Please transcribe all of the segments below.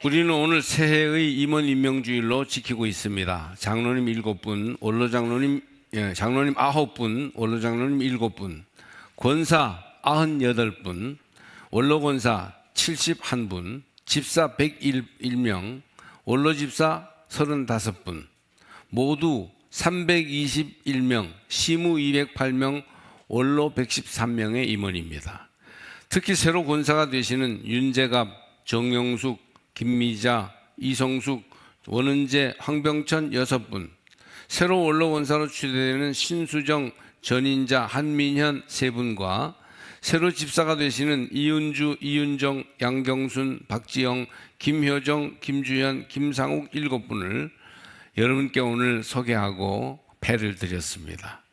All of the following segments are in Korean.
우리는 오늘 새해의 임원 임명주일로 지키고 있습니다. 장로님 7분, 원로장로님 장로님 9분, 원로장로님 7분, 권사 98분, 원로권사 71분, 집사 101명, 원로집사 35분, 모두 321명, 시무 208명, 원로 113명의 임원입니다. 특히 새로 권사가 되시는 윤재갑, 정영숙, 김미자, 이성숙, 원은재, 황병천 6분, 새로 원로 권사로 추대되는 신수정, 전인자, 한민현 3분과 새로 집사가 되시는 이은주, 이윤정, 양경순, 박지영, 김효정, 김주현, 김상욱 7분을 여러분께 오늘 소개하고 배를 드렸습니다.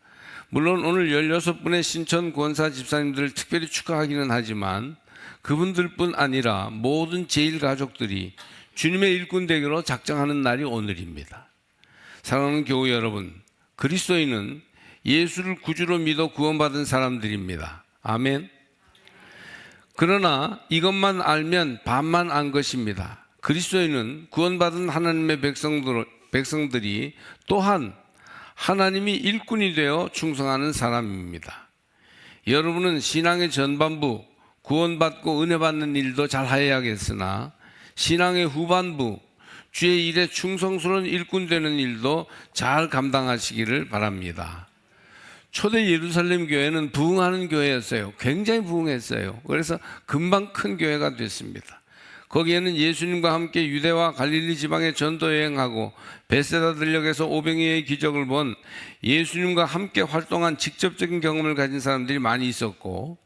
물론 오늘 16분의 신천 권사 집사님들을 특별히 축하하기는 하지만 그분들뿐 아니라 모든 제1가족들이 주님의 일꾼 되기로 작정하는 날이 오늘입니다. 사랑하는 교우 여러분, 그리스도인은 예수를 구주로 믿어 구원받은 사람들입니다. 아멘. 그러나 이것만 알면 반만 안 것입니다. 그리스도인은 구원받은 하나님의 백성들이 또한 하나님이 일꾼이 되어 충성하는 사람입니다. 여러분은 신앙의 전반부, 구원받고 은혜받는 일도 잘 해야겠으나 신앙의 후반부, 주의 일에 충성스러운 일꾼 되는 일도 잘 감당하시기를 바랍니다. 초대 예루살렘 교회는 부흥하는 교회였어요. 굉장히 부흥했어요. 그래서 금방 큰 교회가 됐습니다. 거기에는 예수님과 함께 유대와 갈릴리 지방에 전도 여행하고 베세다 들녘에서 오병이의 기적을 본 예수님과 함께 활동한 직접적인 경험을 가진 사람들이 많이 있었고,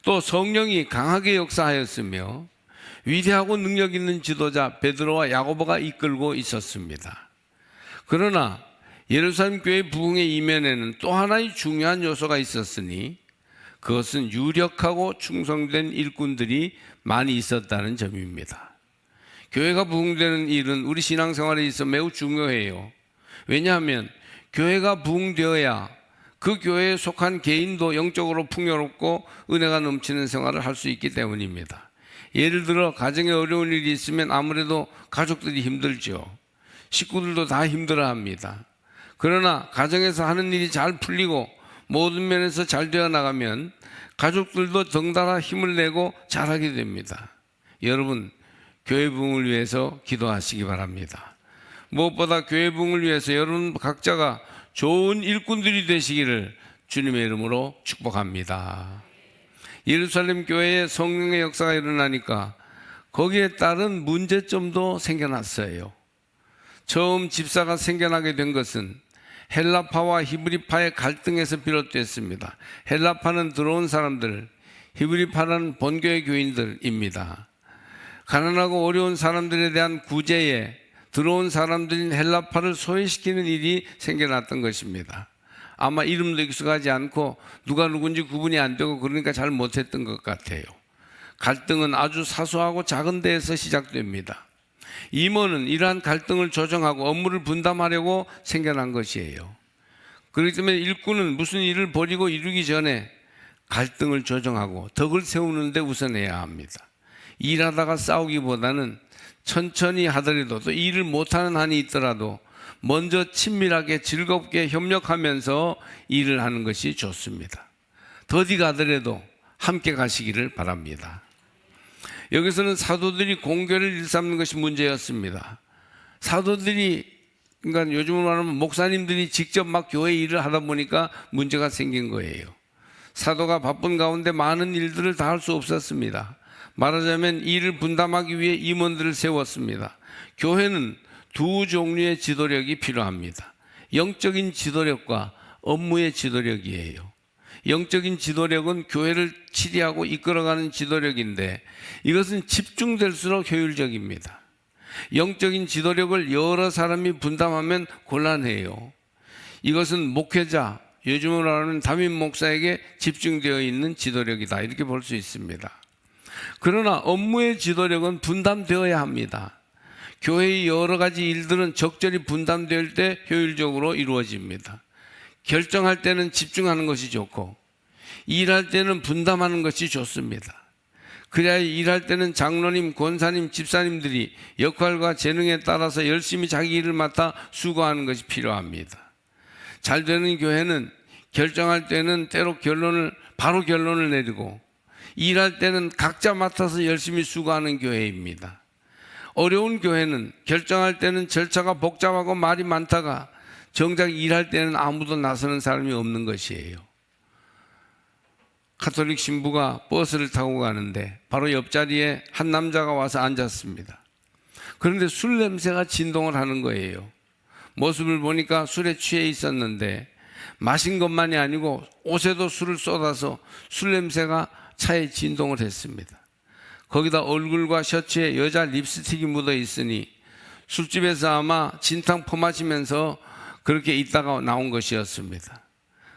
또 성령이 강하게 역사하였으며 위대하고 능력 있는 지도자 베드로와 야고보가 이끌고 있었습니다. 그러나 예루살렘 교회 부흥의 이면에는 또 하나의 중요한 요소가 있었으니 그것은 유력하고 충성된 일꾼들이 많이 있었다는 점입니다. 교회가 부흥되는 일은 우리 신앙생활에 있어 매우 중요해요. 왜냐하면 교회가 부흥되어야 그 교회에 속한 개인도 영적으로 풍요롭고 은혜가 넘치는 생활을 할 수 있기 때문입니다. 예를 들어 가정에 어려운 일이 있으면 아무래도 가족들이 힘들죠. 식구들도 다 힘들어합니다. 그러나 가정에서 하는 일이 잘 풀리고 모든 면에서 잘 되어 나가면 가족들도 덩달아 힘을 내고 잘하게 됩니다. 여러분, 교회 부흥을 위해서 기도하시기 바랍니다. 무엇보다 교회 부흥을 위해서 여러분 각자가 좋은 일꾼들이 되시기를 주님의 이름으로 축복합니다. 예루살렘 교회에 성령의 역사가 일어나니까 거기에 따른 문제점도 생겨났어요. 처음 집사가 생겨나게 된 것은 헬라파와 히브리파의 갈등에서 비롯됐습니다. 헬라파는 들어온 사람들, 히브리파는 본교의 교인들입니다. 가난하고 어려운 사람들에 대한 구제에 들어온 사람들인 헬라파를 소외시키는 일이 생겨났던 것입니다. 아마 이름도 익숙하지 않고 누가 누군지 구분이 안 되고 그러니까 잘 못했던 것 같아요. 갈등은 아주 사소하고 작은 데에서 시작됩니다. 임원은 이러한 갈등을 조정하고 업무를 분담하려고 생겨난 것이에요. 그렇기 때문에 일꾼은 무슨 일을 벌이고 이루기 전에 갈등을 조정하고 덕을 세우는 데 우선해야 합니다. 일하다가 싸우기보다는 천천히 하더라도 또 일을 못하는 한이 있더라도 먼저 친밀하게 즐겁게 협력하면서 일을 하는 것이 좋습니다. 더디 가더라도 함께 가시기를 바랍니다. 여기서는 사도들이 공교를 일삼는 것이 문제였습니다. 사도들이, 그러니까 요즘으로 말하면 목사님들이 직접 막 교회 일을 하다 보니까 문제가 생긴 거예요. 사도가 바쁜 가운데 많은 일들을 다 할 수 없었습니다. 말하자면 일을 분담하기 위해 임원들을 세웠습니다. 교회는 두 종류의 지도력이 필요합니다. 영적인 지도력과 업무의 지도력이에요. 영적인 지도력은 교회를 치리하고 이끌어가는 지도력인데 이것은 집중될수록 효율적입니다. 영적인 지도력을 여러 사람이 분담하면 곤란해요. 이것은 목회자, 요즘으로 말하는 담임 목사에게 집중되어 있는 지도력이다, 이렇게 볼 수 있습니다. 그러나 업무의 지도력은 분담되어야 합니다. 교회의 여러 가지 일들은 적절히 분담될 때 효율적으로 이루어집니다. 결정할 때는 집중하는 것이 좋고 일할 때는 분담하는 것이 좋습니다. 그래야 일할 때는 장로님, 권사님, 집사님들이 역할과 재능에 따라서 열심히 자기 일을 맡아 수고하는 것이 필요합니다. 잘 되는 교회는 결정할 때는 때로 바로 결론을 내리고, 일할 때는 각자 맡아서 열심히 수고하는 교회입니다. 어려운 교회는 결정할 때는 절차가 복잡하고 말이 많다가 정작 일할 때는 아무도 나서는 사람이 없는 것이에요. 가톨릭 신부가 버스를 타고 가는데 바로 옆자리에 한 남자가 와서 앉았습니다. 그런데 술 냄새가 진동을 하는 거예요. 모습을 보니까 술에 취해 있었는데 마신 것만이 아니고 옷에도 술을 쏟아서 술 냄새가 차에 진동을 했습니다. 거기다 얼굴과 셔츠에 여자 립스틱이 묻어 있으니 술집에서 아마 진탕 퍼마시면서 그렇게 있다가 나온 것이었습니다.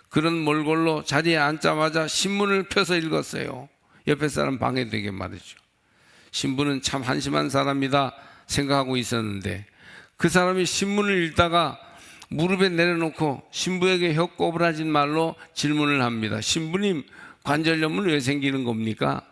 그런 몰골로 자리에 앉자마자 신문을 펴서 읽었어요. 옆에 사람 방해되게 말이죠. 신부는 참 한심한 사람이다 생각하고 있었는데 그 사람이 신문을 읽다가 무릎에 내려놓고 신부에게 혀꼬부라진 말로 질문을 합니다. 신부님, 관절염은 왜 생기는 겁니까?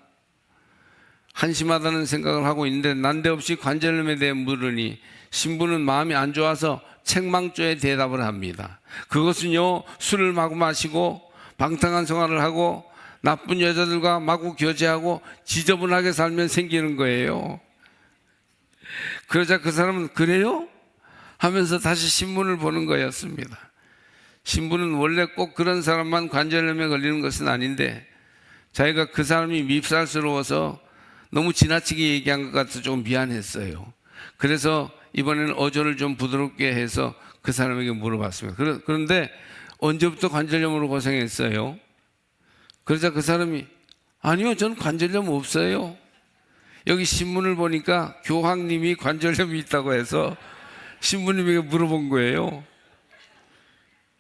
한심하다는 생각을 하고 있는데 난데없이 관절염에 대해 물으니 신부는 마음이 안 좋아서 책망조에 대답을 합니다. 그것은요, 술을 마구 마시고 방탕한 생활을 하고 나쁜 여자들과 마구 교제하고 지저분하게 살면 생기는 거예요. 그러자 그 사람은 그래요? 하면서 다시 신문을 보는 거였습니다. 신부는 원래 꼭 그런 사람만 관절염에 걸리는 것은 아닌데 자기가 그 사람이 밉살스러워서 너무 지나치게 얘기한 것 같아서 좀 미안했어요. 그래서 이번에는 어조를 좀 부드럽게 해서 그 사람에게 물어봤습니다. 그런데 언제부터 관절염으로 고생했어요? 그러자 그 사람이 아니요, 저는 관절염 없어요. 여기 신문을 보니까 교황님이 관절염이 있다고 해서 신부님에게 물어본 거예요.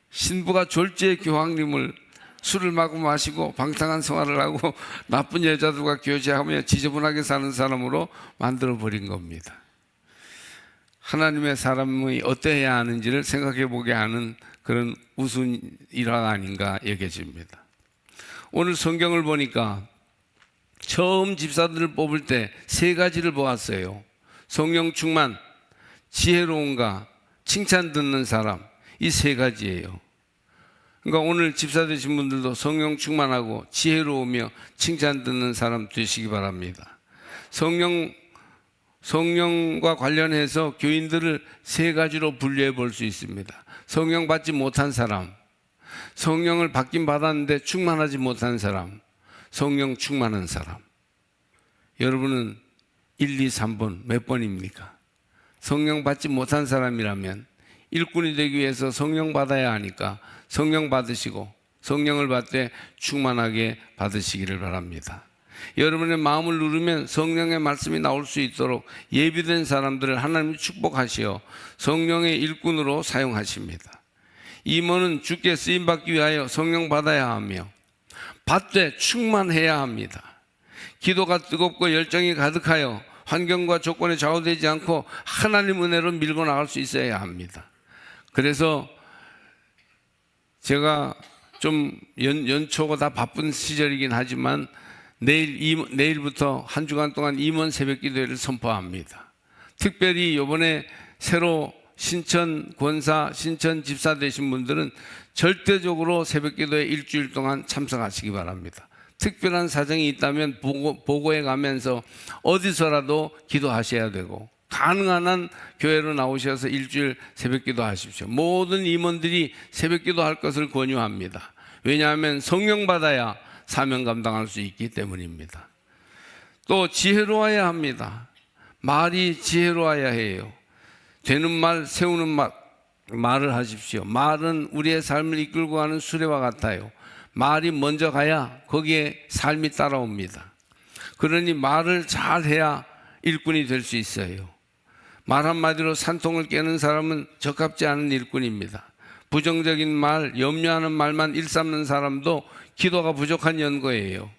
신부가 졸지에 교황님을 술을 마구 마시고 방탕한 생활을 하고 나쁜 여자들과 교제하며 지저분하게 사는 사람으로 만들어 버린 겁니다. 하나님의 사람이 어떠해야 하는지를 생각해 보게 하는 그런 우스운 일화가 아닌가 여겨집니다. 오늘 성경을 보니까 처음 집사들을 뽑을 때 세 가지를 보았어요. 성령 충만, 지혜로운가, 칭찬 듣는 사람, 이 세 가지예요. 그러니까 오늘 집사 되신 분들도 성령 충만하고 지혜로우며 칭찬 듣는 사람 되시기 바랍니다. 성령과 관련해서 교인들을 세 가지로 분류해 볼 수 있습니다. 성령 받지 못한 사람, 성령을 받긴 받았는데 충만하지 못한 사람, 성령 충만한 사람. 여러분은 1, 2, 3번 몇 번입니까? 성령 받지 못한 사람이라면 일꾼이 되기 위해서 성령 받아야 하니까 성령 받으시고 성령을 받되 충만하게 받으시기를 바랍니다. 여러분의 마음을 누르면 성령의 말씀이 나올 수 있도록 예비된 사람들을 하나님이 축복하시어 성령의 일꾼으로 사용하십니다. 임원은 주께 쓰임받기 위하여 성령 받아야 하며 받되 충만해야 합니다. 기도가 뜨겁고 열정이 가득하여 환경과 조건에 좌우되지 않고 하나님 은혜로 밀고 나갈 수 있어야 합니다. 그래서 제가 좀 연초가 다 바쁜 시절이긴 하지만 내일부터 한 주간 동안 임원 새벽 기도회를 선포합니다. 특별히 이번에 새로 신천 권사, 신천 집사 되신 분들은 절대적으로 새벽 기도회 일주일 동안 참석하시기 바랍니다. 특별한 사정이 있다면 보고해 가면서 어디서라도 기도하셔야 되고 가능한 한 교회로 나오셔서 일주일 새벽 기도 하십시오. 모든 임원들이 새벽 기도 할 것을 권유합니다. 왜냐하면 성령 받아야 사명 감당할 수 있기 때문입니다. 또 지혜로워야 합니다. 말이 지혜로워야 해요. 되는 말, 세우는 말을 하십시오. 말은 우리의 삶을 이끌고 가는 수레와 같아요. 말이 먼저 가야 거기에 삶이 따라옵니다. 그러니 말을 잘해야 일꾼이 될 수 있어요. 말 한마디로 산통을 깨는 사람은 적합지 않은 일꾼입니다. 부정적인 말, 염려하는 말만 일삼는 사람도 기도가 부족한 연고예요.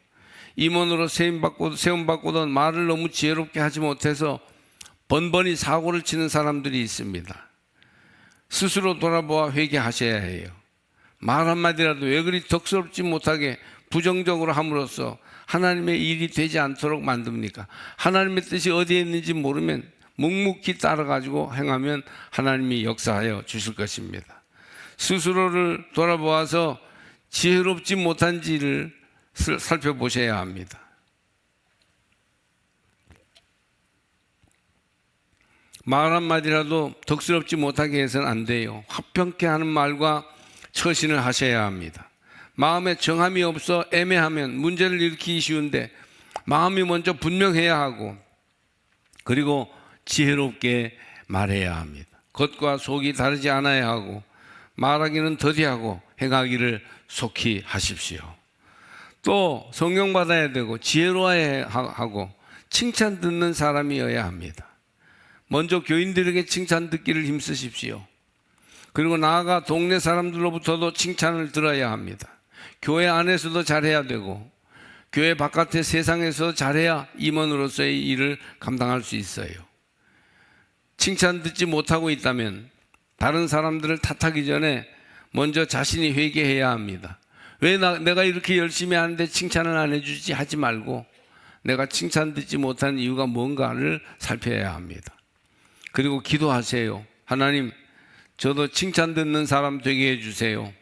임원으로 세움받고도 말을 너무 지혜롭게 하지 못해서 번번이 사고를 치는 사람들이 있습니다. 스스로 돌아보아 회개하셔야 해요. 말 한마디라도 왜 그리 덕스럽지 못하게 부정적으로 함으로써 하나님의 일이 되지 않도록 만듭니까? 하나님의 뜻이 어디에 있는지 모르면 묵묵히 따라가지고 행하면 하나님이 역사하여 주실 것입니다. 스스로를 돌아보아서 지혜롭지 못한지를 살펴보셔야 합니다. 말 한마디라도 덕스럽지 못하게 해서는 안 돼요. 화평케 하는 말과 처신을 하셔야 합니다. 마음에 정함이 없어 애매하면 문제를 일으키기 쉬운데 마음이 먼저 분명해야 하고, 그리고 지혜롭게 말해야 합니다. 겉과 속이 다르지 않아야 하고, 말하기는 더디하고 행하기를 속히 하십시오. 또 성령 받아야 되고 지혜로워야 하고 칭찬 듣는 사람이어야 합니다. 먼저 교인들에게 칭찬 듣기를 힘쓰십시오. 그리고 나아가 동네 사람들로부터도 칭찬을 들어야 합니다. 교회 안에서도 잘해야 되고 교회 바깥의 세상에서 잘해야 임원으로서의 일을 감당할 수 있어요. 칭찬 듣지 못하고 있다면 다른 사람들을 탓하기 전에 먼저 자신이 회개해야 합니다. 왜 내가 이렇게 열심히 하는데 칭찬을 안 해주지 하지 말고 내가 칭찬 듣지 못한 이유가 뭔가를 살펴야 합니다. 그리고 기도하세요. 하나님, 저도 칭찬 듣는 사람 되게 해주세요.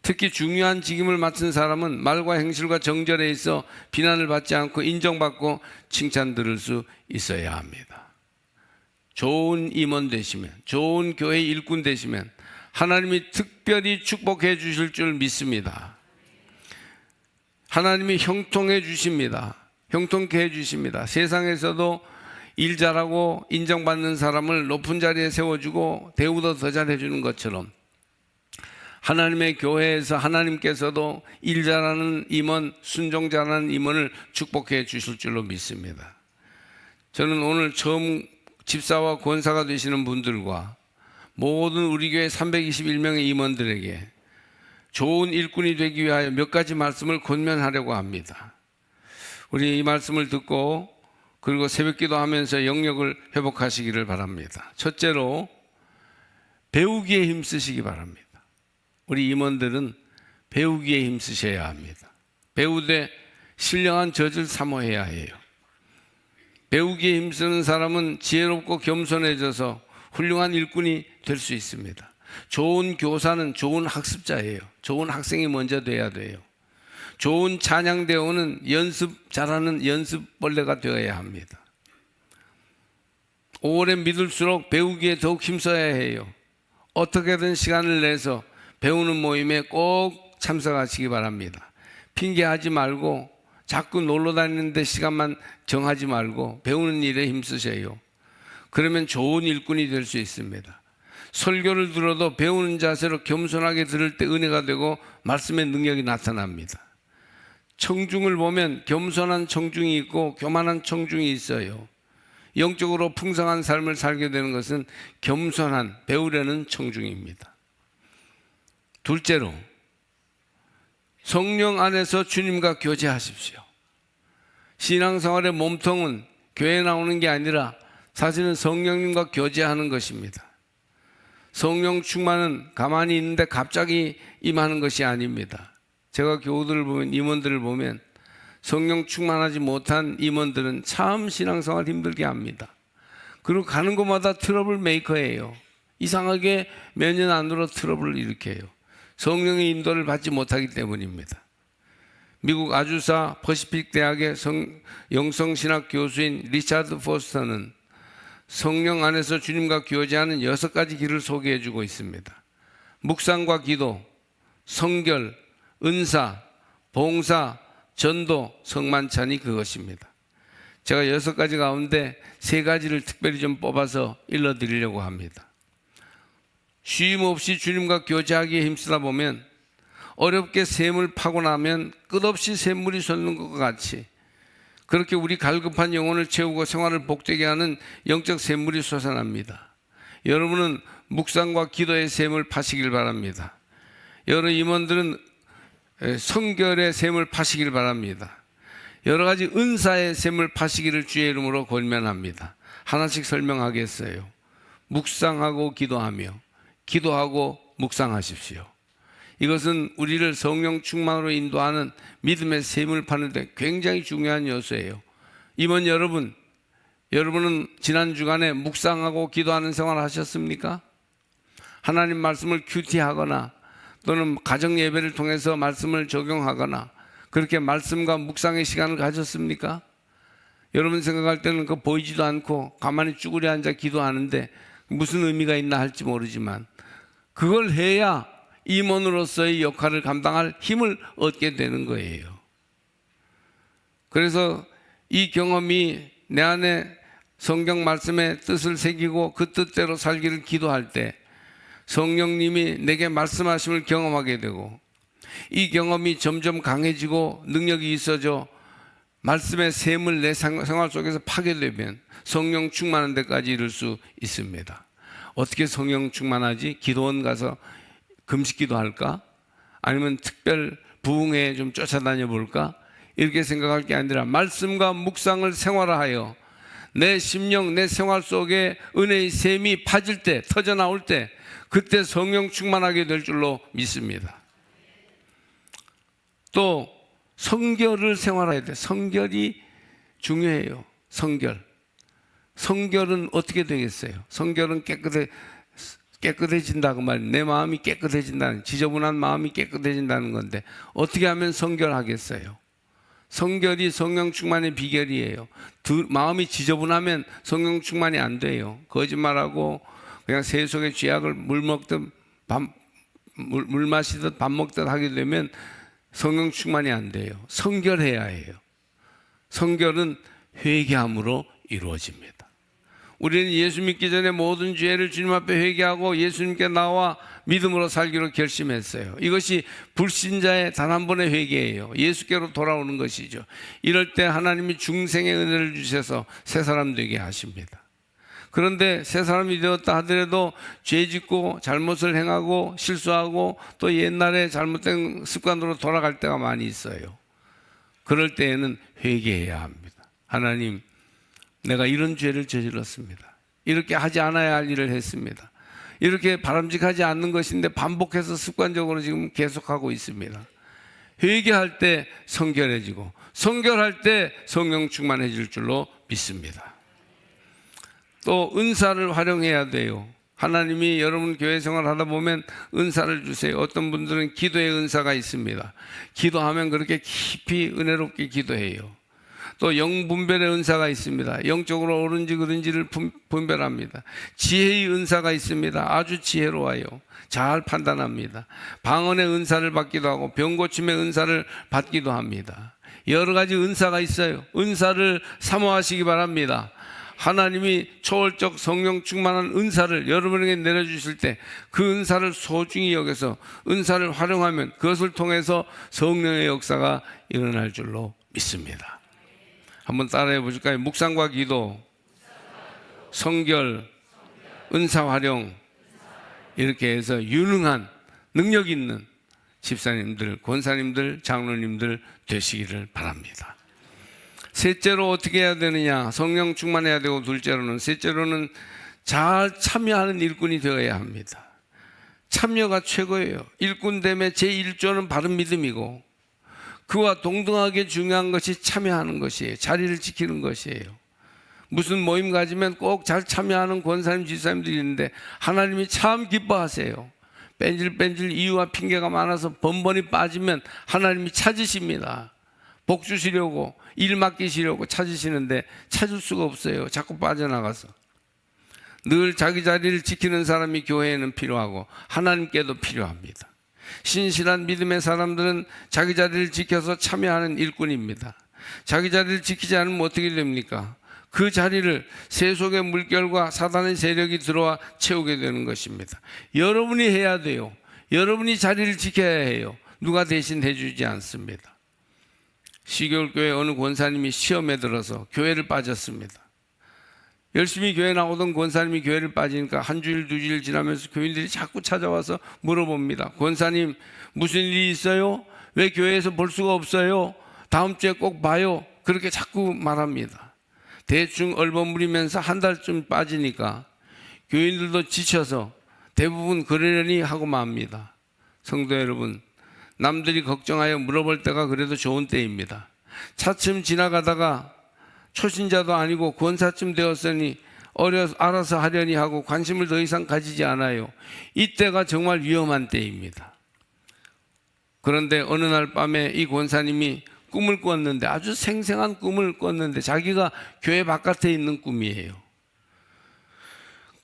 특히 중요한 직임을 맡은 사람은 말과 행실과 정절에 있어 비난을 받지 않고 인정받고 칭찬 들을 수 있어야 합니다. 좋은 임원 되시면, 좋은 교회 일꾼 되시면 하나님이 특별히 축복해 주실 줄 믿습니다. 하나님이 형통해 주십니다. 형통케 해 주십니다. 세상에서도 일 잘하고 인정받는 사람을 높은 자리에 세워주고 대우도 더 잘해 주는 것처럼 하나님의 교회에서 하나님께서도 일 잘하는 임원, 순종 잘하는 임원을 축복해 주실 줄로 믿습니다. 저는 오늘 처음 집사와 권사가 되시는 분들과 모든 우리 교회 321명의 임원들에게 좋은 일꾼이 되기 위하여 몇 가지 말씀을 권면하려고 합니다. 우리 이 말씀을 듣고 그리고 새벽기도 하면서 영역을 회복하시기를 바랍니다. 첫째로 배우기에 힘쓰시기 바랍니다. 우리 임원들은 배우기에 힘쓰셔야 합니다. 배우되 신령한 젖을 사모해야 해요. 배우기에 힘쓰는 사람은 지혜롭고 겸손해져서 훌륭한 일꾼이 될 수 있습니다. 좋은 교사는 좋은 학습자예요. 좋은 학생이 먼저 돼야 돼요. 좋은 찬양대원은 연습 잘하는 연습벌레가 되어야 합니다. 오래 믿을수록 배우기에 더욱 힘써야 해요. 어떻게든 시간을 내서 배우는 모임에 꼭 참석하시기 바랍니다. 핑계하지 말고 자꾸 놀러 다니는데 시간만 정하지 말고 배우는 일에 힘쓰세요. 그러면 좋은 일꾼이 될 수 있습니다. 설교를 들어도 배우는 자세로 겸손하게 들을 때 은혜가 되고 말씀의 능력이 나타납니다. 청중을 보면 겸손한 청중이 있고 교만한 청중이 있어요. 영적으로 풍성한 삶을 살게 되는 것은 겸손한 배우려는 청중입니다. 둘째로 성령 안에서 주님과 교제하십시오. 신앙생활의 몸통은 교회에 나오는 게 아니라 사실은 성령님과 교제하는 것입니다. 성령 충만은 가만히 있는데 갑자기 임하는 것이 아닙니다. 제가 교우들을 보면, 임원들을 보면 성령 충만하지 못한 임원들은 참 신앙생활 힘들게 합니다. 그리고 가는 곳마다 트러블 메이커예요. 이상하게 몇 년 안으로 트러블을 일으켜요. 성령의 인도를 받지 못하기 때문입니다. 미국 아주사 퍼시픽 대학의 영성신학 교수인 리차드 포스터는 성령 안에서 주님과 교제하는 6가지 길을 소개해 주고 있습니다. 묵상과 기도, 성결, 은사, 봉사, 전도, 성만찬이 그것입니다. 제가 6가지 가운데 3가지를 특별히 좀 뽑아서 일러드리려고 합니다. 쉼 없이 주님과 교제하기에 힘쓰다 보면 어렵게 샘을 파고 나면 끝없이 샘물이 솟는 것과 같이 그렇게 우리 갈급한 영혼을 채우고 생활을 복되게 하는 영적 샘물이 솟아납니다. 여러분은 묵상과 기도의 샘을 파시길 바랍니다. 여러 임원들은 성결의 샘을 파시길 바랍니다. 여러 가지 은사의 샘을 파시기를 주의 이름으로 권면합니다. 하나씩 설명하겠어요. 묵상하고 기도하며 기도하고 묵상하십시오. 이것은 우리를 성령 충만으로 인도하는 믿음의 셈을 파는 데 굉장히 중요한 요소예요. 이번 여러분은 지난 주간에 묵상하고 기도하는 생활 하셨습니까? 하나님 말씀을 큐티하거나 또는 가정 예배를 통해서 말씀을 적용하거나 그렇게 말씀과 묵상의 시간을 가졌습니까? 여러분 생각할 때는 그 보이지도 않고 가만히 쭈그려 앉아 기도하는데 무슨 의미가 있나 할지 모르지만 그걸 해야 임원으로서의 역할을 감당할 힘을 얻게 되는 거예요. 그래서 이 경험이 내 안에 성경 말씀의 뜻을 새기고 그 뜻대로 살기를 기도할 때 성령님이 내게 말씀하심을 경험하게 되고 이 경험이 점점 강해지고 능력이 있어져 말씀의 셈을 내 생활 속에서 파게 되면 성령 충만한 데까지 이를 수 있습니다. 어떻게 성령 충만하지? 기도원 가서 금식 기도할까? 아니면 특별 부흥회에 좀 쫓아다녀 볼까? 이렇게 생각할 게 아니라 말씀과 묵상을 생활화하여 내 심령, 내 생활 속에 은혜의 셈이 파질 때, 터져 나올 때 그때 성령 충만하게 될 줄로 믿습니다. 또 성결을 생활해야 돼. 성결이 중요해요. 성결은 어떻게 되겠어요? 성결은 깨끗해진다고 말이에요. 내 마음이 깨끗해진다는, 지저분한 마음이 깨끗해진다는 건데 어떻게 하면 성결하겠어요? 성결이 성령 충만의 비결이에요. 마음이 지저분하면 성령 충만이 안 돼요. 거짓말하고 그냥 세속의 죄악을 물 마시듯 밥 먹듯 하게 되면 성령 충만이 안 돼요. 성결해야 해요. 성결은 회개함으로 이루어집니다. 우리는 예수 믿기 전에 모든 죄를 주님 앞에 회개하고 예수님께 나와 믿음으로 살기로 결심했어요. 이것이 불신자의 단 한 번의 회개예요. 예수께로 돌아오는 것이죠. 이럴 때 하나님이 중생의 은혜를 주셔서 새 사람 되게 하십니다. 그런데 새 사람이 되었다 하더라도 죄 짓고 잘못을 행하고 실수하고 또 옛날에 잘못된 습관으로 돌아갈 때가 많이 있어요. 그럴 때에는 회개해야 합니다. 하나님, 내가 이런 죄를 저질렀습니다. 이렇게 하지 않아야 할 일을 했습니다. 이렇게 바람직하지 않는 것인데 반복해서 습관적으로 지금 계속하고 있습니다. 회개할 때 성결해지고 성결할 때 성령 충만해질 줄로 믿습니다. 또 은사를 활용해야 돼요. 하나님이 여러분 교회 생활 하다 보면 은사를 주세요. 어떤 분들은 기도의 은사가 있습니다. 기도하면 그렇게 깊이 은혜롭게 기도해요. 또 영분별의 은사가 있습니다. 영적으로 옳은지 그른지를 분별합니다. 지혜의 은사가 있습니다. 아주 지혜로워요. 잘 판단합니다. 방언의 은사를 받기도 하고 병고침의 은사를 받기도 합니다. 여러 가지 은사가 있어요. 은사를 사모하시기 바랍니다. 하나님이 초월적 성령 충만한 은사를 여러분에게 내려주실 때 그 은사를 소중히 여겨서 은사를 활용하면 그것을 통해서 성령의 역사가 일어날 줄로 믿습니다. 한번 따라해 보실까요? 묵상과 기도, 성결, 은사 활용, 이렇게 해서 유능한 능력 있는 집사님들, 권사님들, 장로님들 되시기를 바랍니다. 셋째로 어떻게 해야 되느냐? 성령 충만해야 되고, 셋째로는 잘 참여하는 일꾼이 되어야 합니다. 참여가 최고예요. 일꾼됨의 제1조는 바른 믿음이고 그와 동등하게 중요한 것이 참여하는 것이에요. 자리를 지키는 것이에요. 무슨 모임 가지면 꼭 잘 참여하는 권사님, 집사님들이 있는데 하나님이 참 기뻐하세요. 뺀질뺀질 이유와 핑계가 많아서 번번이 빠지면 하나님이 찾으십니다. 복 주시려고, 일 맡기시려고 찾으시는데 찾을 수가 없어요. 자꾸 빠져나가서. 늘 자기 자리를 지키는 사람이 교회에는 필요하고 하나님께도 필요합니다. 신실한 믿음의 사람들은 자기 자리를 지켜서 참여하는 일꾼입니다. 자기 자리를 지키지 않으면 어떻게 됩니까? 그 자리를 세속의 물결과 사단의 세력이 들어와 채우게 되는 것입니다. 여러분이 해야 돼요. 여러분이 자리를 지켜야 해요. 누가 대신 해주지 않습니다. 시골교회 어느 권사님이 시험에 들어서 교회를 빠졌습니다. 열심히 교회 나오던 권사님이 교회를 빠지니까 한 주일, 두 주일 지나면서 교인들이 자꾸 찾아와서 물어봅니다. 권사님, 무슨 일이 있어요? 왜 교회에서 볼 수가 없어요? 다음 주에 꼭 봐요. 그렇게 자꾸 말합니다. 대충 얼버무리면서 한 달쯤 빠지니까 교인들도 지쳐서 대부분 그러려니 하고 맙니다. 성도 여러분, 남들이 걱정하여 물어볼 때가 그래도 좋은 때입니다. 차츰 지나가다가 초신자도 아니고 권사쯤 되었으니 알아서 하려니 하고 관심을 더 이상 가지지 않아요. 이때가 정말 위험한 때입니다. 그런데 어느 날 밤에 이 권사님이 꿈을 꿨는데, 아주 생생한 꿈을 꿨는데 자기가 교회 바깥에 있는 꿈이에요.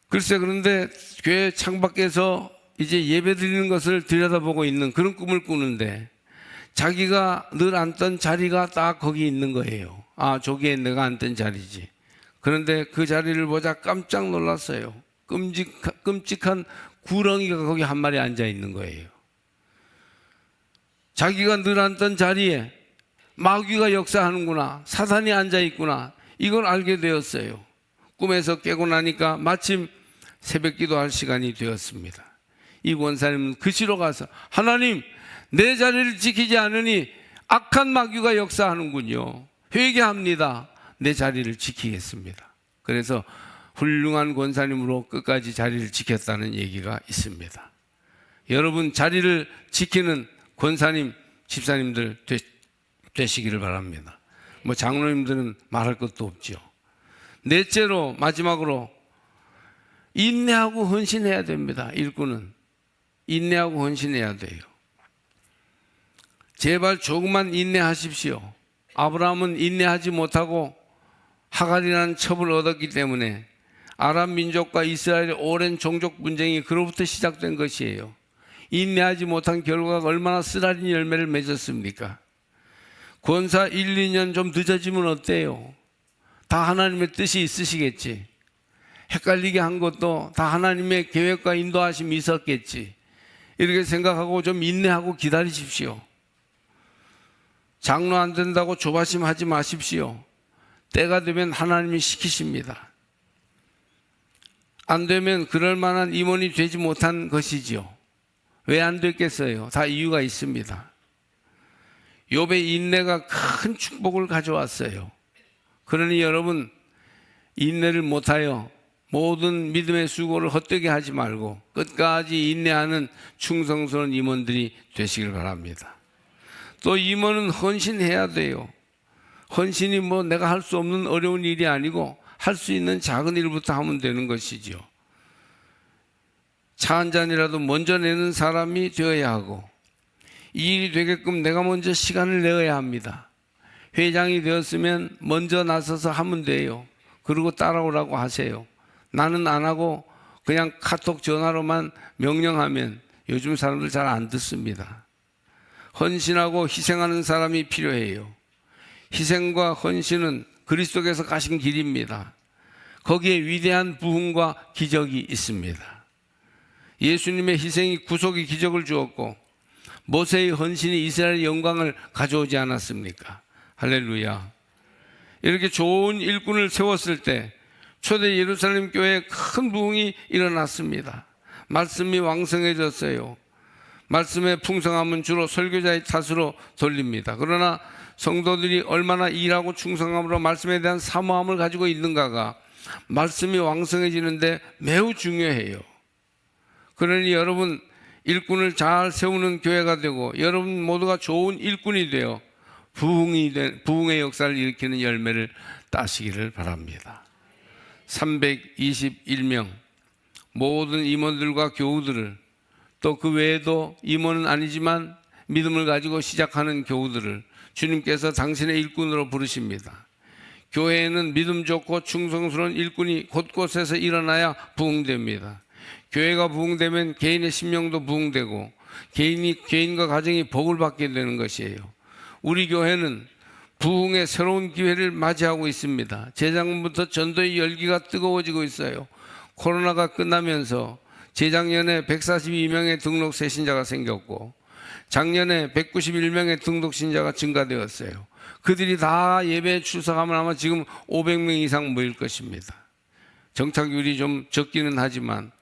글쎄, 그런데 교회 창밖에서 이제 예배 드리는 것을 들여다보고 있는 그런 꿈을 꾸는데, 자기가 늘 앉던 자리가 딱 거기 있는 거예요. 아, 저기에 내가 앉던 자리지. 그런데 그 자리를 보자 깜짝 놀랐어요. 끔찍한 구렁이가 거기 한 마리 앉아 있는 거예요. 자기가 늘 앉던 자리에 마귀가 역사하는구나, 사탄이 앉아 있구나, 이걸 알게 되었어요. 꿈에서 깨고 나니까 마침 새벽 기도할 시간이 되었습니다. 이 권사님은 그시로 가서, 하나님, 내 자리를 지키지 않으니 악한 마귀가 역사하는군요. 회개합니다. 내 자리를 지키겠습니다. 그래서 훌륭한 권사님으로 끝까지 자리를 지켰다는 얘기가 있습니다. 여러분, 자리를 지키는 권사님, 집사님들 되시기를 바랍니다. 뭐 장로님들은 말할 것도 없죠. 넷째로, 마지막으로 인내하고 헌신해야 됩니다. 일꾼은 인내하고 헌신해야 돼요. 제발 조금만 인내하십시오. 아브라함은 인내하지 못하고 하갈이라는 첩을 얻었기 때문에 아람 민족과 이스라엘의 오랜 종족 분쟁이 그로부터 시작된 것이에요. 인내하지 못한 결과가 얼마나 쓰라린 열매를 맺었습니까? 권사 1, 2년 좀 늦어지면 어때요? 다 하나님의 뜻이 있으시겠지. 헷갈리게 한 것도 다 하나님의 계획과 인도하심이 있었겠지. 이렇게 생각하고 좀 인내하고 기다리십시오. 장로 안 된다고 조바심 하지 마십시오. 때가 되면 하나님이 시키십니다. 안 되면 그럴 만한 임원이 되지 못한 것이지요. 왜 안 됐겠어요? 다 이유가 있습니다. 욥의 인내가 큰 축복을 가져왔어요. 그러니 여러분, 인내를 못하여 모든 믿음의 수고를 헛되게 하지 말고 끝까지 인내하는 충성스러운 임원들이 되시길 바랍니다. 또 임원은 헌신해야 돼요. 헌신이 뭐 내가 할 수 없는 어려운 일이 아니고 할 수 있는 작은 일부터 하면 되는 것이죠. 차 한 잔이라도 먼저 내는 사람이 되어야 하고, 이 일이 되게끔 내가 먼저 시간을 내어야 합니다. 회장이 되었으면 먼저 나서서 하면 돼요. 그리고 따라오라고 하세요. 나는 안 하고 그냥 카톡 전화로만 명령하면 요즘 사람들 잘 안 듣습니다. 헌신하고 희생하는 사람이 필요해요. 희생과 헌신은 그리스도께서 가신 길입니다. 거기에 위대한 부흥과 기적이 있습니다. 예수님의 희생이 구속의 기적을 주었고, 모세의 헌신이 이스라엘의 영광을 가져오지 않았습니까? 할렐루야. 이렇게 좋은 일꾼을 세웠을 때 초대 예루살렘 교회에 큰 부흥이 일어났습니다. 말씀이 왕성해졌어요. 말씀의 풍성함은 주로 설교자의 탓으로 돌립니다. 그러나 성도들이 얼마나 일하고 충성함으로 말씀에 대한 사모함을 가지고 있는가가 말씀이 왕성해지는데 매우 중요해요. 그러니 여러분, 일꾼을 잘 세우는 교회가 되고 여러분 모두가 좋은 일꾼이 되어 부흥의 역사를 일으키는 열매를 따시기를 바랍니다. 321명 모든 임원들과 교우들을, 또 그 외에도 임원은 아니지만 믿음을 가지고 시작하는 교우들을 주님께서 당신의 일꾼으로 부르십니다. 교회에는 믿음 좋고 충성스러운 일꾼이 곳곳에서 일어나야 부흥됩니다. 교회가 부흥되면 개인의 심령도 부흥되고 개인과 가정이 복을 받게 되는 것이에요. 우리 교회는 부흥의 새로운 기회를 맞이하고 있습니다. 재작년부터 전도의 열기가 뜨거워지고 있어요. 코로나가 끝나면서 재작년에 142명의 등록 새신자가 생겼고 작년에 191명의 등록 신자가 증가되었어요. 그들이 다 예배에 출석하면 아마 지금 500명 이상 모일 것입니다. 정착률이 좀 적기는 하지만,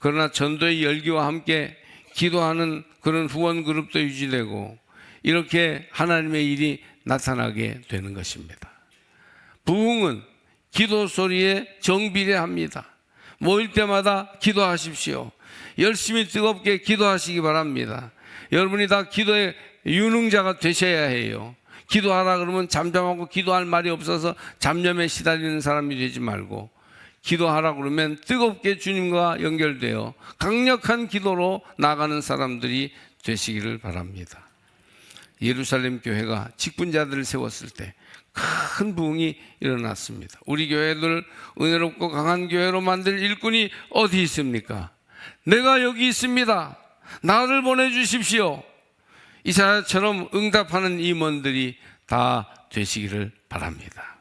그러나 전도의 열기와 함께 기도하는 그런 후원 그룹도 유지되고 이렇게 하나님의 일이 나타나게 되는 것입니다. 부흥은 기도 소리에 정비례합니다. 모일 때마다 기도하십시오. 열심히 뜨겁게 기도하시기 바랍니다. 여러분이 다 기도의 유능자가 되셔야 해요. 기도하라 그러면 잠잠하고 기도할 말이 없어서 잡념에 시달리는 사람이 되지 말고, 기도하라 그러면 뜨겁게 주님과 연결되어 강력한 기도로 나가는 사람들이 되시기를 바랍니다. 예루살렘 교회가 직분자들을 세웠을 때 큰 부흥이 일어났습니다. 우리 교회들 은혜롭고 강한 교회로 만들 일꾼이 어디 있습니까? 내가 여기 있습니다. 나를 보내주십시오. 이사야처럼 응답하는 임원들이 다 되시기를 바랍니다.